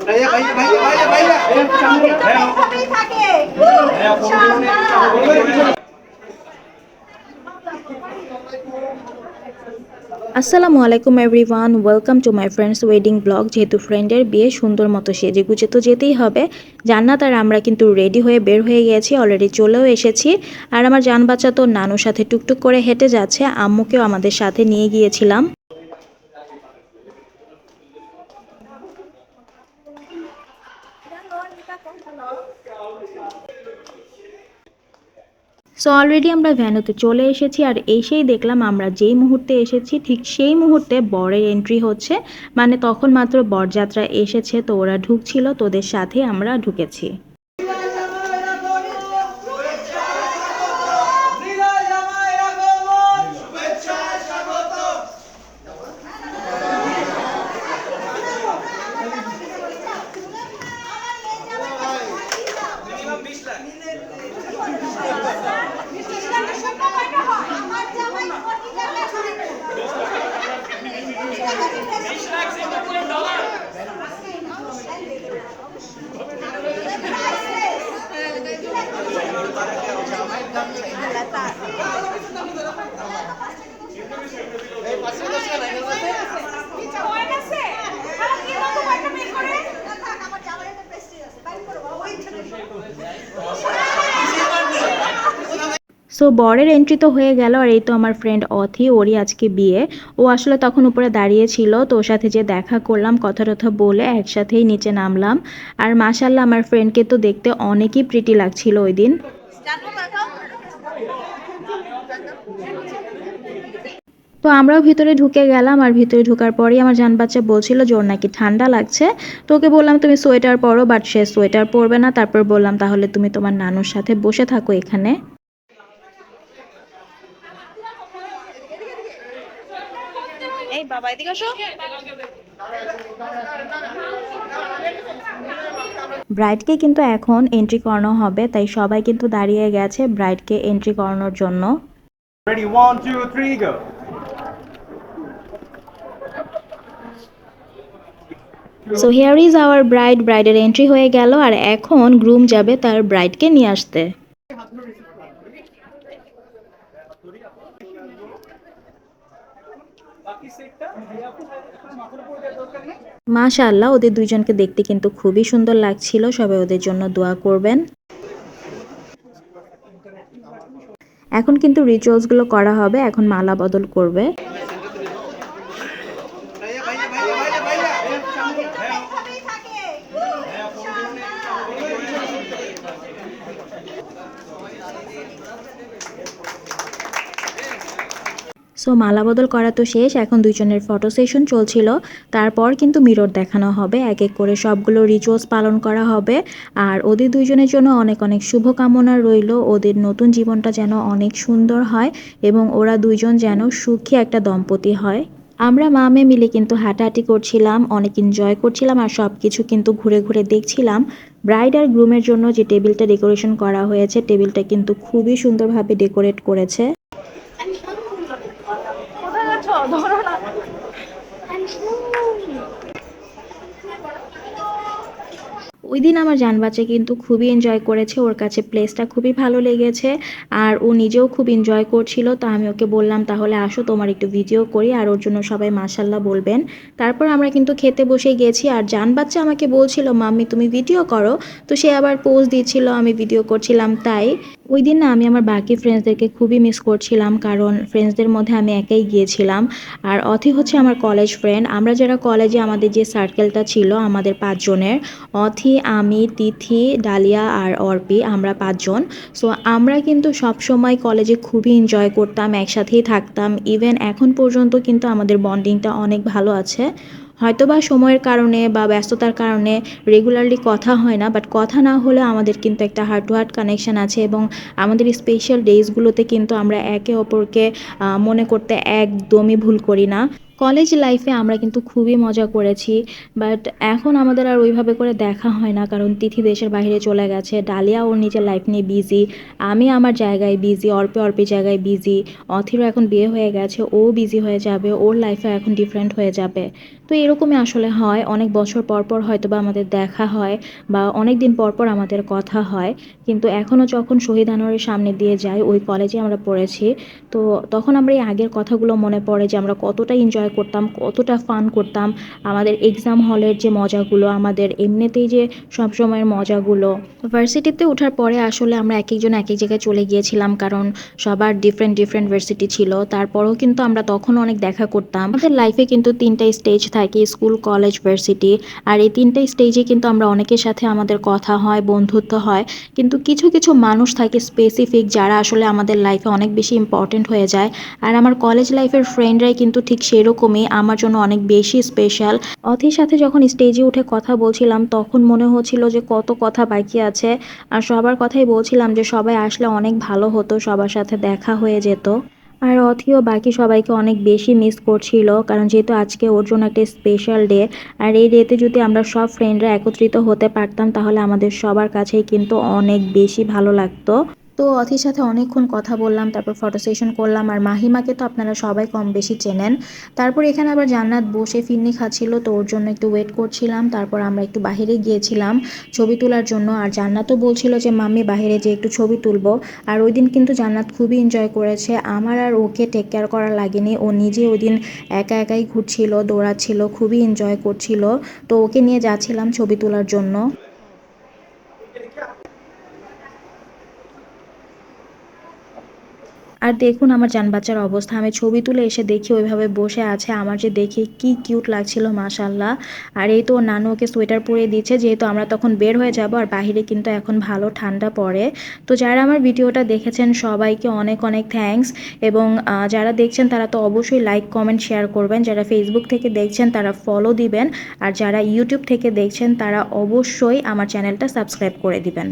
ভাইয়া ভাইয়া ভাইয়া ভাইয়া ভাইয়া এইভাবেই থাকে ইনশাআল্লাহ। আসসালামু আলাইকুম everyone, welcome to my friends wedding blog. যেহেতু ফ্রেন্ডের বিয়ে, সুন্দর মতো সেজে গুজে তো যেতেই হবে। জান্নাত আর আমরা কিন্তু রেডি হয়ে বের হয়ে গেছি, অলরেডি চলেও এসেছি। আর আমার জান বাচ্চা তো নানুর সাথে টুকটুক করে হেঁটে যাচ্ছে, আম্মুকেও আমাদের সাথে নিয়ে গিয়েছিলাম। সো অলরেডি আমরা ভ্যানুতে চলে এসেছি, আর এসেই দেখলাম আমরা যেই মুহূর্তে এসেছি ঠিক সেই মুহূর্তে বরের এন্ট্রি হচ্ছে। মানে তখন মাত্র বরযাত্রা এসেছে, তো ওরা ঢুকছিল, তো ওদের সাথে আমরা ঢুকেছি। সো বরের এন্ট্রি তো হয়ে গেল, আর এই তো আমার ফ্রেন্ড অথি, ওরই আজকে বিয়ে। ও আসলে তখন উপরে দাঁড়িয়ে ছিল, তো ওর সাথে যে দেখা করলাম, কথা টথা বলে একসাথেই নিচে নামলাম। আর মাশাল্লাহ আমার ফ্রেন্ডকে তো দেখতে অনেকই প্রিটি লাগছিল ওই দিন। তো আমরাও ভিতরে ঢুকে গেলাম, আর ভিতরে ঢোকার পরেই আমার জান বাচ্চা বলছিল যে ওর নাকি ঠান্ডা লাগছে। তো ওকে বললাম তুমি সোয়েটার পরো, বাট সে সোয়েটার পরবে না। তারপর বললাম তাহলে তুমি তোমার নানুর সাথে বসে থাকো এখানে। এই বাবা এদিকে আসো। ব্রাইডকে কিন্তু এখন এন্ট্রি করানো হবে, তাই সবাই কিন্তু দাঁড়িয়ে গেছে ব্রাইডকে এন্ট্রি করানোর জন্য। Ready, 1 2 3 go. So here is our bride. ব্রাইডের এন্ট্রি হয়ে গেল, আর এখন গ্রুম যাবে তার ব্রাইডকে নিয়ে আসতে। মাশাআল্লাহ ওদের দুইজনকে দেখতে কিন্তু খুবই সুন্দর লাগছিল, সবাই ওদের জন্য দোয়া করবেন। এখন কিন্তু রিচুয়ালসগুলো করা হবে, এখন মালা বদল করবে। ভাইয়া ভাইয়া ভাইয়া ভাইয়া ভাইয়া এইভাবেই থাকে সো মালা বদল করা তো শেষ, এখন দুইজনের ফটো সেশন চলছিল। তারপর কিন্তু মিরর দেখানো হবে, এক এক করে সবগুলো রিচুয়ালস পালন করা হবে। আর ওদের দুইজনের জন্য অনেক অনেক শুভকামনা রইল, ওদের নতুন জীবনটা যেন অনেক সুন্দর হয় এবং ওরা দুইজন যেন সুখী একটা দম্পতি হয়। আমরা মা মেয়ে মিলে কিন্তু হাঁটাহাঁটি করছিলাম, অনেক এনজয় করছিলাম, আর সব কিছু কিন্তু ঘুরে ঘুরে দেখছিলাম। ব্রাইড আর গ্রুমের জন্য যে টেবিলটা ডেকোরেশন করা হয়েছে, টেবিলটা কিন্তু খুবই সুন্দরভাবে ডেকোরেট করেছে। কোথায় যাচ্ছ ধরো না। ওই দিন আমার জান বাচ্চা কিন্তু খুবই এনজয় করেছে, ওর কাছে প্লেসটা খুবই ভালো লেগেছে, আর ও নিজেও খুব এনজয় করছিল। তো আমি ওকে বললাম তাহলে আসো তোমার একটু ভিডিও করি, আর ওর জন্য সবাই মাশাল্লাহ বলবেন। তারপর আমরা কিন্তু খেতে বসে গেছি, আর জান বাচ্চা আমাকে বলছিল মাম্মি তুমি ভিডিও করো, তো সে আবার পোজ দিচ্ছিল, আমি ভিডিও করছিলাম। তাই ওই দিন না আমি আমার বাকি ফ্রেন্ডসদেরকে খুবই মিস করছিলাম, কারণ ফ্রেন্ডসদের মধ্যে আমি একাই গিয়েছিলাম। আর অথি হচ্ছে আমার কলেজ ফ্রেন্ড, আমরা যারা কলেজে আমাদের যে সার্কেলটা ছিল আমাদের 5 জনের, অথি, আমি, তিথি, ডালিয়া আর অর্পি, আমরা 5 জন। সো আমরা কিন্তু সব সময় কলেজে খুবই এনজয় করতাম, একসাথেই থাকতাম। ইভেন এখন পর্যন্ত কিন্তু আমাদের বন্ডিংটা অনেক ভালো আছে। হয়তোবা সময়ের কারণে বা ব্যস্ততার কারণে রেগুলারলি কথা হয় না, বাট কথা না হলে আমাদের কিন্তু একটা হার্ট টু হার্ট কানেকশান আছে, এবং আমাদের স্পেশাল ডেজগুলোতে কিন্তু আমরা একে অপরকে মনে করতে একদমই ভুল করি না। কলেজ লাইফে আমরা কিন্তু খুবই মজা করেছি, বাট এখন আমাদের আর ওইভাবে করে দেখা হয় না, কারণ তিথি দেশের বাইরে চলে গেছে, ডালিয়া ওর নিজের লাইফ নিয়ে বিজি, আমি আমার জায়গায় বিজি, অর্পি জায়গায় বিজি, অথিরও এখন বিয়ে হয়ে গেছে, ও বিজি হয়ে যাবে, ওর লাইফে এখন ডিফারেন্ট হয়ে যাবে। তো এরকমই আসলে হয়, অনেক বছর পর পর হয়তো বা আমাদের দেখা হয় বা অনেক দিন পর পর আমাদের কথা হয়, কিন্তু এখনও যখন শহীদ আনোয়ারের সামনে দিয়ে যাই, ওই কলেজে আমরা পড়েছি, তো তখন আমরা এই আগের কথাগুলো মনে পড়ে যে আমরা কতটা এনজয় করতাম, কতটা ফান করতাম, আমাদের এক্সাম হলের যে মজাগুলো, আমাদের এমনিতেই যে সবসময়ের মজাগুলো। ভার্সিটিতে ওঠার পরে আসলে আমরা একেকজন এক এক জায়গায় চলে গিয়েছিলাম, কারণ সবার ডিফারেন্ট ভার্সিটি ছিল। তারপরেও কিন্তু আমরা তখন অনেক দেখা করতাম। আমাদের লাইফে কিন্তু 3টা স্টেজ থাকে, স্কুল, কলেজ, ভার্সিটি। আর এই 3টা স্টেজে কিন্তু আমরা অনেকের সাথে আমাদের কথা হয়, বন্ধুত্ব হয়, কিন্তু কিছু কিছু মানুষ থাকে স্পেসিফিক যারা আসলে আমাদের লাইফে অনেক বেশি ইম্পর্টেন্ট হয়ে যায়। আর আমার কলেজ লাইফের ফ্রেন্ডরাই কিন্তু ঠিক সেরকমই আমার জন্য অনেক বেশি স্পেশাল। অথির সাথে যখন স্টেজে উঠে কথা বলছিলাম তখন মনে হচ্ছিল যে কত কথা বাকি আছে, আর সবার কথাই বলছিলাম যে সবাই আসলে অনেক ভালো হতো, সবার সাথে দেখা হয়ে যেত। আর অথিও বাকি সবাইকে অনেক বেশি মিস করছিল, কারণ যেহেতু আজকে ওর জন্য একটা স্পেশাল ডে, আর এই ডেতে যদি আমরা সব ফ্রেন্ডরা একত্রিত হতে পারতাম তাহলে আমাদের সবার কাছেই কিন্তু অনেক বেশি ভালো লাগতো। তো অথির সাথে অনেকক্ষণ কথা বললাম, তারপর ফটো সেশন করলাম। আর মাহিমাকে তো আপনারা সবাই কম বেশি চেনেন। তারপর এখানে আবার জান্নাত বসে ফিরনি খাচ্ছিল, তো ওর জন্য একটু ওয়েট করছিলাম। তারপর আমরা একটু বাইরে গিয়েছিলাম ছবি তোলার জন্য, আর জান্নাতও বলছিল যে মাম্মি বাইরে যেয়ে একটু ছবি তুলবো। আর ওই দিন কিন্তু জান্নাত খুবই এনজয় করেছে, আমার আর ওকে টেক কেয়ার করা লাগেনি, ও নিজে ওই দিন একা একাই ঘুরছিল, দৌড়াচ্ছিল, খুবই এনজয় করছিল। তো ওকে নিয়ে যাচ্ছিলাম ছবি তোলার জন্য। আর দেখুন আমার জান বাচ্চার অবস্থা, আমি ছবি তুলে এসে দেখি ওইভাবে বসে আছে, আমার যে দেখে কি কিউট লাগছিল মাশাল্লাহ। আর এই তো ওর নানু ওকে সোয়েটার পরিয়ে দিচ্ছে, যেহেতু আমরা তখন বের হয়ে যাব, আর বাহিরে কিন্তু এখন ভালো ঠান্ডা পড়ে। তো যারা আমার ভিডিওটা দেখেছেন সবাইকে অনেক অনেক থ্যাঙ্কস, এবং যারা দেখছেন তারা তো অবশ্যই লাইক কমেন্ট শেয়ার করবেন, যারা ফেসবুক থেকে দেখছেন তারা ফলো দিবেন, আর যারা ইউটিউব থেকে দেখছেন তারা অবশ্যই আমার চ্যানেলটা সাবস্ক্রাইব করে দিবেন।